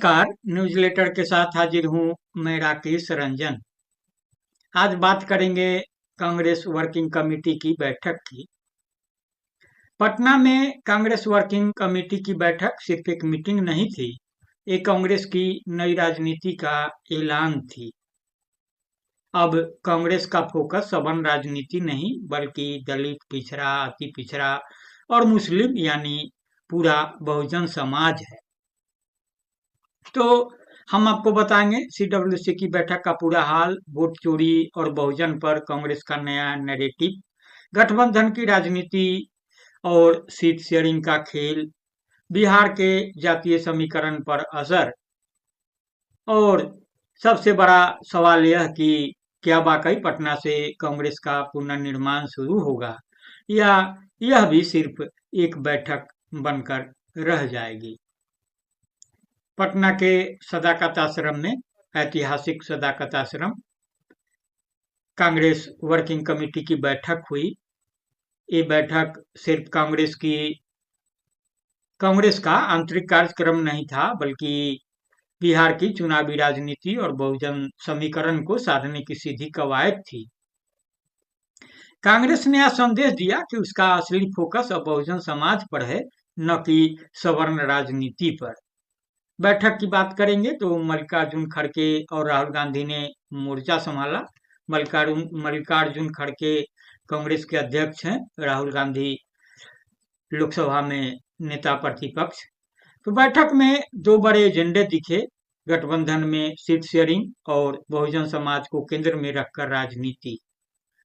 नमस्कार। न्यूज़लेटर के साथ हाजिर हूँ मैं राकेश रंजन। आज बात करेंगे कांग्रेस वर्किंग कमेटी की बैठक की। पटना में कांग्रेस वर्किंग कमेटी की बैठक सिर्फ एक मीटिंग नहीं थी, ये कांग्रेस की नई राजनीति का ऐलान थी। अब कांग्रेस का फोकस सवर्ण राजनीति नहीं बल्कि दलित, पिछड़ा, अति पिछड़ा और मुस्लिम यानी पूरा बहुजन समाज है। तो हम आपको बताएंगे सीडब्ल्यूसी की बैठक का पूरा हाल, वोट चोरी और बहुजन पर कांग्रेस का नया नैरेटिव, गठबंधन की राजनीति और सीट शेयरिंग का खेल, बिहार के जातीय समीकरण पर असर और सबसे बड़ा सवाल यह कि क्या वाकई पटना से कांग्रेस का पुनर्निर्माण शुरू होगा या यह भी सिर्फ एक बैठक बनकर रह जाएगी। पटना के सदाकत आश्रम में ऐतिहासिक सदाकत आश्रम कांग्रेस वर्किंग कमेटी की बैठक हुई। ये बैठक सिर्फ कांग्रेस का आंतरिक कार्यक्रम नहीं था बल्कि बिहार की चुनावी राजनीति और बहुजन समीकरण को साधने की सीधी कवायद थी। कांग्रेस ने यह संदेश दिया कि उसका असली फोकस अब बहुजन समाज पर है, न कि सवर्ण राजनीति पर। बैठक की बात करेंगे तो मल्लिकार्जुन खड़गे और राहुल गांधी ने मोर्चा संभाला। मल्लिकार्जुन खड़गे कांग्रेस के अध्यक्ष हैं, राहुल गांधी लोकसभा में नेता प्रतिपक्ष। तो बैठक में दो बड़े एजेंडे दिखे, गठबंधन में सीट शेयरिंग और बहुजन समाज को केंद्र में रखकर राजनीति।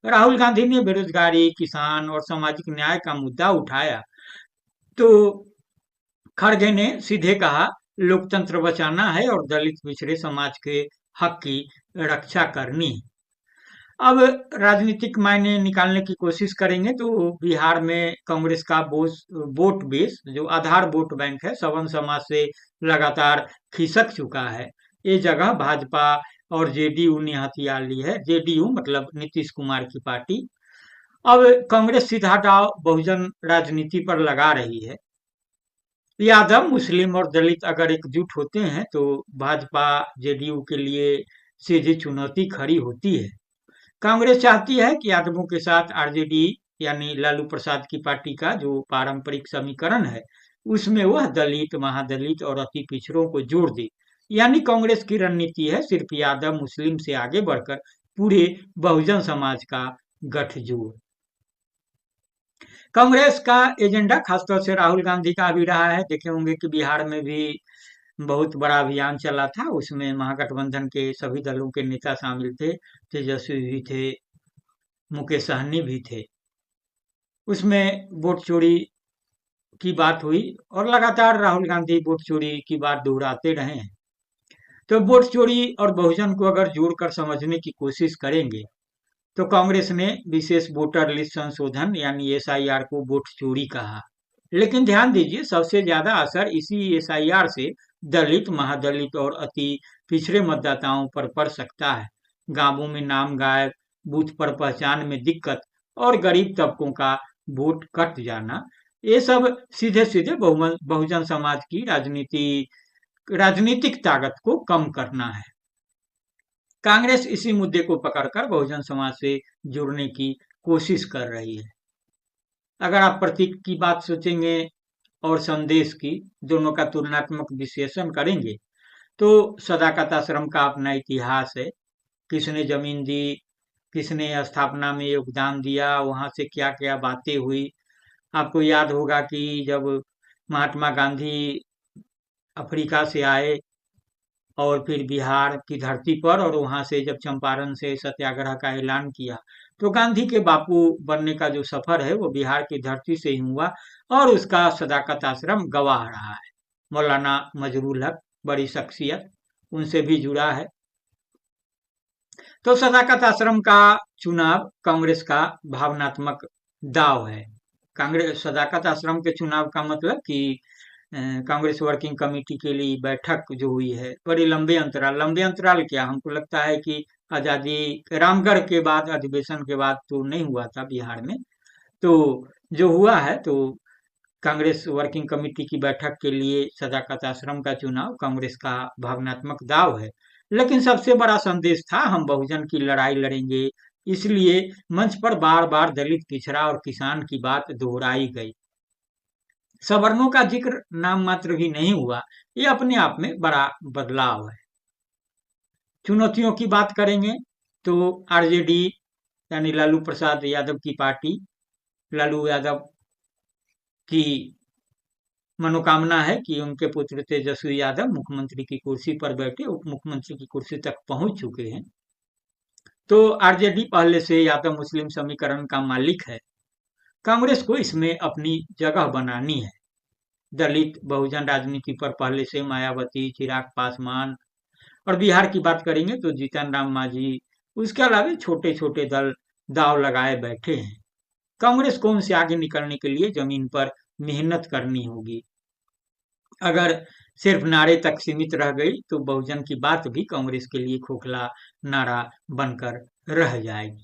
राहुल गांधी ने बेरोजगारी, किसान और सामाजिक न्याय का मुद्दा उठाया तो खड़गे ने सीधे कहा लोकतंत्र बचाना है और दलित पिछड़े समाज के हक की रक्षा करनी है। अब राजनीतिक मायने निकालने की कोशिश करेंगे तो बिहार में कांग्रेस का वोट बेस जो आधार वोट बैंक है सवर्ण समाज से लगातार खिसक चुका है। ये जगह भाजपा और जेडीयू ने हथियार ली है। जेडीयू मतलब नीतीश कुमार की पार्टी। अब कांग्रेस सीधा दांव बहुजन राजनीति पर लगा रही है। यादव, मुस्लिम और दलित अगर एकजुट होते हैं तो भाजपा जेडीयू के लिए सीधी चुनौती खड़ी होती है। कांग्रेस चाहती है कि यादवों के साथ आरजेडी यानी लालू प्रसाद की पार्टी का जो पारंपरिक समीकरण है उसमें वह दलित, महादलित और अति पिछड़ों को जोड़ दे। यानी कांग्रेस की रणनीति है सिर्फ यादव मुस्लिम से आगे बढ़कर पूरे बहुजन समाज का गठजोड़। कांग्रेस का एजेंडा खासतौर से राहुल गांधी का भी रहा है। देखे होंगे कि बिहार में भी बहुत बड़ा अभियान चला था, उसमें महागठबंधन के सभी दलों के नेता शामिल थे, तेजस्वी भी थे, मुकेश सहनी भी थे। उसमें वोट चोरी की बात हुई और लगातार राहुल गांधी वोट चोरी की बात दोहराते रहे हैं। तो वोट चोरी और बहुजन को अगर जोड़कर समझने की कोशिश करेंगे तो कांग्रेस ने विशेष वोटर लिस्ट संशोधन यानी एसआईआर को वोट चोरी कहा। लेकिन ध्यान दीजिए सबसे ज्यादा असर इसी एसआईआर से दलित, महादलित और अति पिछड़े मतदाताओं पर पड़ सकता है। गांवों में नाम गायब, बूथ पर पहचान में दिक्कत और गरीब तबकों का वोट कट जाना, ये सब सीधे सीधे बहुजन समाज की राजनीतिक ताकत को कम करना है। कांग्रेस इसी मुद्दे को पकड़कर बहुजन समाज से जुड़ने की कोशिश कर रही है। अगर आप प्रतीक की बात सोचेंगे और संदेश की, दोनों का तुलनात्मक विश्लेषण करेंगे तो सदाकत आश्रम का अपना इतिहास है। किसने जमीन दी, किसने स्थापना में योगदान दिया, वहां से क्या क्या बातें हुई। आपको याद होगा कि जब महात्मा गांधी अफ्रीका से आए और फिर बिहार की धरती पर और वहां से जब चंपारण से सत्याग्रह का ऐलान किया तो गांधी के बापू बनने का जो सफर है वो बिहार की धरती से ही हुआ और उसका सदाकत आश्रम गवाह रहा है। मौलाना मजरूल हक बड़ी शख्सियत, उनसे भी जुड़ा है। तो सदाकत आश्रम का चुनाव कांग्रेस का भावनात्मक दाव है। कांग्रेस सदाकत आश्रम के चुनाव का मतलब कि कांग्रेस वर्किंग कमेटी के लिए बैठक जो हुई है बड़े लंबे अंतराल क्या, हमको लगता है कि आजादी रामगढ़ के बाद अधिवेशन के बाद तो नहीं हुआ था बिहार में। तो जो हुआ है तो कांग्रेस वर्किंग कमेटी की बैठक के लिए सदाकत आश्रम का चुनाव कांग्रेस का भावनात्मक दाव है, लेकिन सबसे बड़ा संदेश था हम बहुजन की लड़ाई लड़ेंगे। इसलिए मंच पर बार बार दलित, पिछड़ा और किसान की बात दोहराई गई। सवर्णों का जिक्र नाम मात्र भी नहीं हुआ। ये अपने आप में बड़ा बदलाव है। चुनौतियों की बात करेंगे तो आरजेडी यानी लालू प्रसाद यादव की पार्टी, लालू यादव की मनोकामना है कि उनके पुत्र तेजस्वी यादव मुख्यमंत्री की कुर्सी पर बैठे उप मुख्यमंत्री की कुर्सी तक पहुंच चुके हैं। तो आरजेडी पहले से यादव मुस्लिम समीकरण का मालिक है। कांग्रेस को इसमें अपनी जगह बनानी है। दलित बहुजन राजनीति पर पहले से मायावती, चिराग पासवान और बिहार की बात करेंगे तो जीतन राम मांझी, उसके अलावा छोटे छोटे दल दाव लगाए बैठे हैं। कांग्रेस को उनसे आगे निकलने के लिए जमीन पर मेहनत करनी होगी। अगर सिर्फ नारे तक सीमित रह गई तो बहुजन की बात भी कांग्रेस के लिए खोखला नारा बनकर रह जाएगी।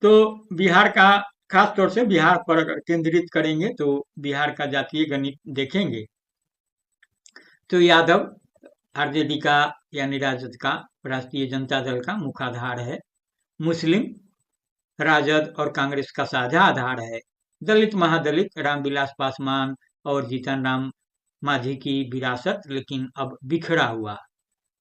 तो बिहार का खास तौर से बिहार पर अगर केंद्रित करेंगे तो बिहार का जातीय गणित देखेंगे तो यादव आरजेडी का यानी राजद का, राष्ट्रीय जनता दल का मुख्य आधार है। मुस्लिम राजद और कांग्रेस का साझा आधार है। दलित महादलित रामविलास पासवान और जीतन राम मांझी की विरासत लेकिन अब बिखरा हुआ।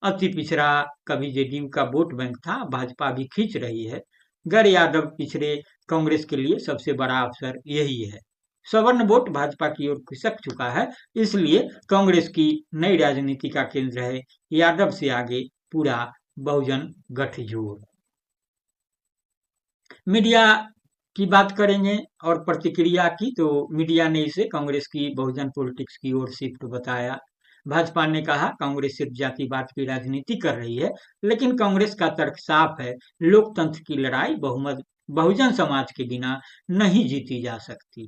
अति पिछड़ा कभी जेडीयू का वोट बैंक था, भाजपा भी खींच रही है। गैर यादव पिछड़े कांग्रेस के लिए सबसे बड़ा अवसर यही है। सवर्ण वोट भाजपा की ओर खिसक चुका है, इसलिए कांग्रेस की नई राजनीति का केंद्र है यादव से आगे पूरा बहुजन गठजोड़। मीडिया की बात करेंगे और प्रतिक्रिया की तो मीडिया ने इसे कांग्रेस की बहुजन पॉलिटिक्स की ओर शिफ्ट बताया। भाजपा ने कहा कांग्रेस सिर्फ जातिवाद की राजनीति कर रही है, लेकिन कांग्रेस का तर्क साफ है, लोकतंत्र की लड़ाई बहुमत बहुजन समाज के बिना नहीं जीती जा सकती।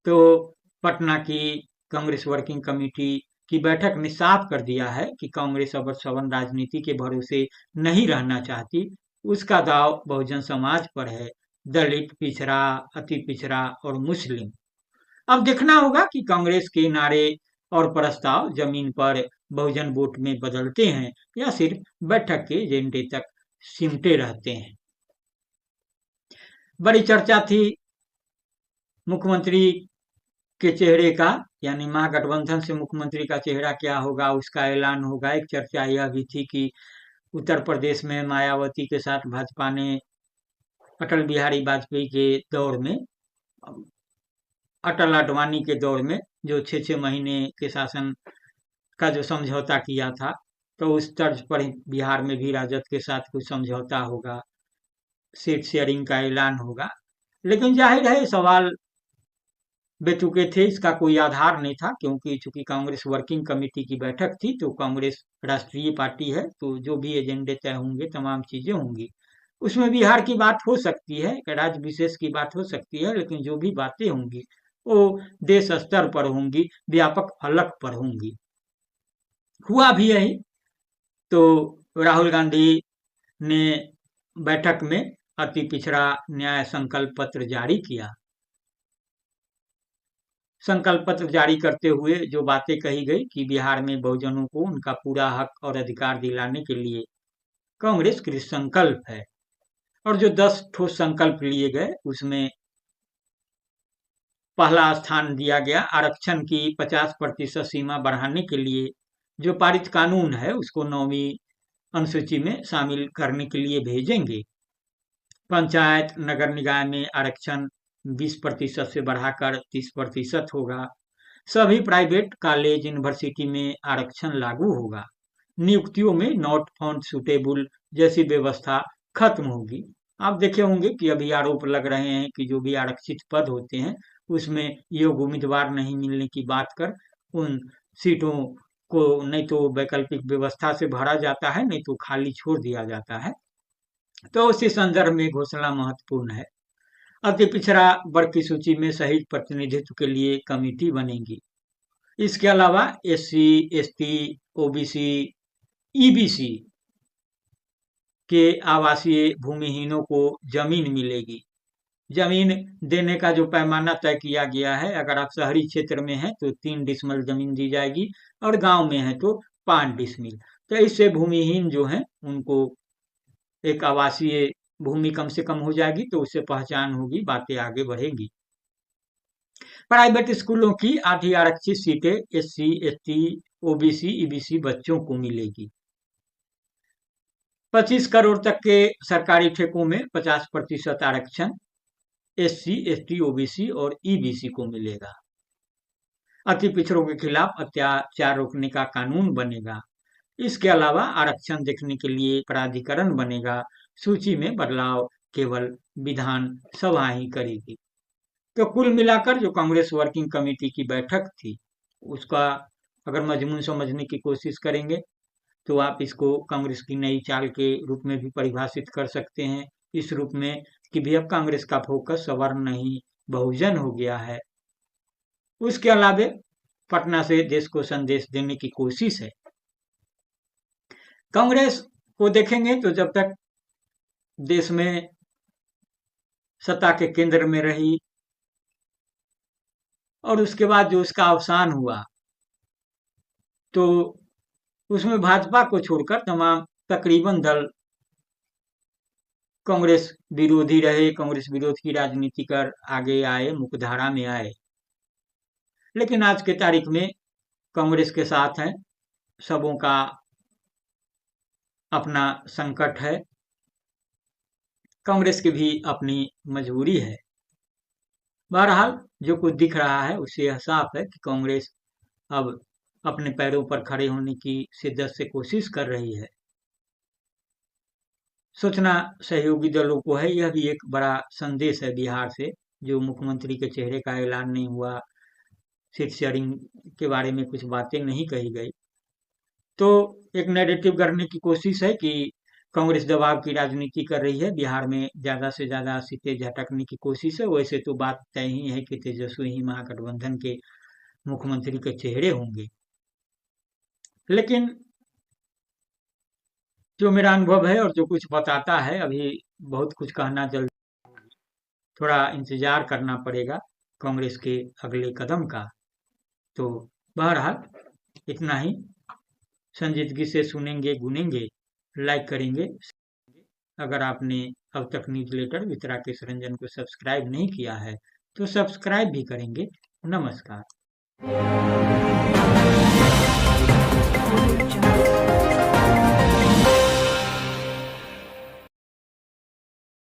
तो पटना की कांग्रेस वर्किंग कमेटी की बैठक ने साफ कर दिया है कि कांग्रेस अब सवर्ण राजनीति के भरोसे नहीं रहना चाहती। उसका दाव बहुजन समाज पर है, दलित, पिछड़ा, अति पिछड़ा और मुस्लिम। अब देखना होगा कि कांग्रेस के नारे और प्रस्ताव जमीन पर बहुजन वोट में बदलते हैं या सिर्फ बैठक के एजेंडे तक सिमटे रहते हैं। बड़ी चर्चा थी मुख्यमंत्री के चेहरे का, यानी महागठबंधन से मुख्यमंत्री का चेहरा क्या होगा, उसका ऐलान होगा। एक चर्चा यह भी थी कि उत्तर प्रदेश में मायावती के साथ भाजपा ने अटल बिहारी वाजपेयी के दौर में, अटल आडवाणी के दौर में जो 6-6 महीने के शासन का जो समझौता किया था, तो उस तर्ज पर बिहार में भी राजद के साथ कुछ समझौता होगा, सीट शेयरिंग का ऐलान होगा। लेकिन जाहिर है सवाल बेतुके थे, इसका कोई आधार नहीं था, क्योंकि चूंकि कांग्रेस वर्किंग कमेटी की बैठक थी तो कांग्रेस राष्ट्रीय पार्टी है, तो जो भी एजेंडे तय होंगे तमाम चीजें होंगी। उसमें बिहार की बात हो सकती है, राज्य विशेष की बात हो सकती है, लेकिन जो भी बातें होंगी वो देश स्तर पर होंगी, व्यापक फलक पर होंगी। हुआ भी यही। तो राहुल गांधी ने बैठक में अति पिछड़ा न्याय संकल्प पत्र जारी किया। संकल्प पत्र जारी करते हुए जो बातें कही गई कि बिहार में बहुजनों को उनका पूरा हक और अधिकार दिलाने के लिए कांग्रेस कृत संकल्प है। और जो 10 ठोस संकल्प लिए गए उसमें पहला स्थान दिया गया आरक्षण की 50% सीमा बढ़ाने के लिए जो पारित कानून है उसको 9वीं अनुसूची में शामिल करने के लिए भेजेंगे। पंचायत नगर निकाय में आरक्षण 20% से बढ़ाकर 30% होगा। सभी प्राइवेट कॉलेज यूनिवर्सिटी में आरक्षण लागू होगा। नियुक्तियों में नॉट फाउंड सुटेबल जैसी व्यवस्था खत्म होगी। आप देखे होंगे कि अभी आरोप लग रहे हैं कि जो भी आरक्षित पद होते हैं उसमें योग्य उम्मीदवार नहीं मिलने की बात कर उन सीटों को नहीं तो वैकल्पिक व्यवस्था से भरा जाता है, नहीं तो खाली छोड़ दिया जाता है। तो उसी संदर्भ में घोषणा महत्वपूर्ण है। अति पिछड़ा वर्ग की सूची में सही प्रतिनिधित्व के लिए कमेटी बनेगी। इसके अलावा एससी, एसटी, ओबीसी, ईबीसी के आवासीय भूमिहीनों को जमीन मिलेगी। जमीन देने का जो पैमाना तय किया गया है, अगर आप शहरी क्षेत्र में हैं तो 3 डिसमिल जमीन दी जाएगी और गांव में है तो 5 डिसमिल। तो इससे भूमिहीन जो हैं उनको एक आवासीय भूमि कम से कम हो जाएगी, तो उससे पहचान होगी, बातें आगे बढ़ेंगी। प्राइवेट स्कूलों की आधी आरक्षित सीटें एससी, एसटी, ओबीसी, ईबीसी बच्चों को मिलेगी। 25 करोड़ तक के सरकारी ठेकों में 50% आरक्षण एससी, एसटी, ओबीसी और ईबीसी को मिलेगा। अति पिछड़ों के खिलाफ अत्याचार रोकने का कानून बनेगा। इसके अलावा आरक्षण देखने के लिए प्राधिकरण बनेगा। सूची में बदलाव केवल विधान सभा ही करेगी। तो कुल मिलाकर जो कांग्रेस वर्किंग कमेटी की बैठक थी, उसका अगर मजमून समझने की कोशिश करेंगे तो आप इसको कांग्रेस की नई चाल के रूप में भी परिभाषित कर सकते हैं, इस रूप में कि भी अब कांग्रेस का फोकस सवर्ण नहीं बहुजन हो गया है। उसके अलावा पटना से देश को संदेश देने की कोशिश है। कांग्रेस को देखेंगे तो जब तक देश में सत्ता के केंद्र में रही और उसके बाद जो उसका अवसान हुआ, तो उसमें भाजपा को छोड़कर तमाम तकरीबन दल कांग्रेस विरोधी रहे, कांग्रेस विरोध की राजनीति कर आगे आए, मुख्यधारा में आए। लेकिन आज के तारीख में कांग्रेस के साथ है, सबों का अपना संकट है, कांग्रेस की भी अपनी मजबूरी है। बहरहाल जो कुछ दिख रहा है उससे यह साफ है कि कांग्रेस अब अपने पैरों पर खड़े होने की शिद्दत से कोशिश कर रही है। सूचना सहयोगी दलों को है, यह भी एक बड़ा संदेश है बिहार से, जो मुख्यमंत्री के चेहरे का ऐलान नहीं हुआ, सीट शेयरिंग के बारे में कुछ बातें नहीं कही गई, तो एक नैरेटिव करने की कोशिश है कि कांग्रेस दबाव की राजनीति कर रही है, बिहार में ज्यादा से ज्यादा सीटें झटकने की कोशिश है। वैसे तो बात तय ही है कि तेजस्वी ही महागठबंधन के मुख्यमंत्री के चेहरे होंगे, लेकिन जो मेरा अनुभव है और जो कुछ बताता है, अभी बहुत कुछ कहना जल्द, थोड़ा इंतजार करना पड़ेगा कांग्रेस के अगले कदम का। तो बहरहाल इतना ही, संजीदगी से सुनेंगे, गुनेंगे, लाइक करेंगे। अगर आपने अब तक न्यूज़लेटर वितरा केश रंजन को सब्सक्राइब नहीं किया है तो सब्सक्राइब भी करेंगे। नमस्कार।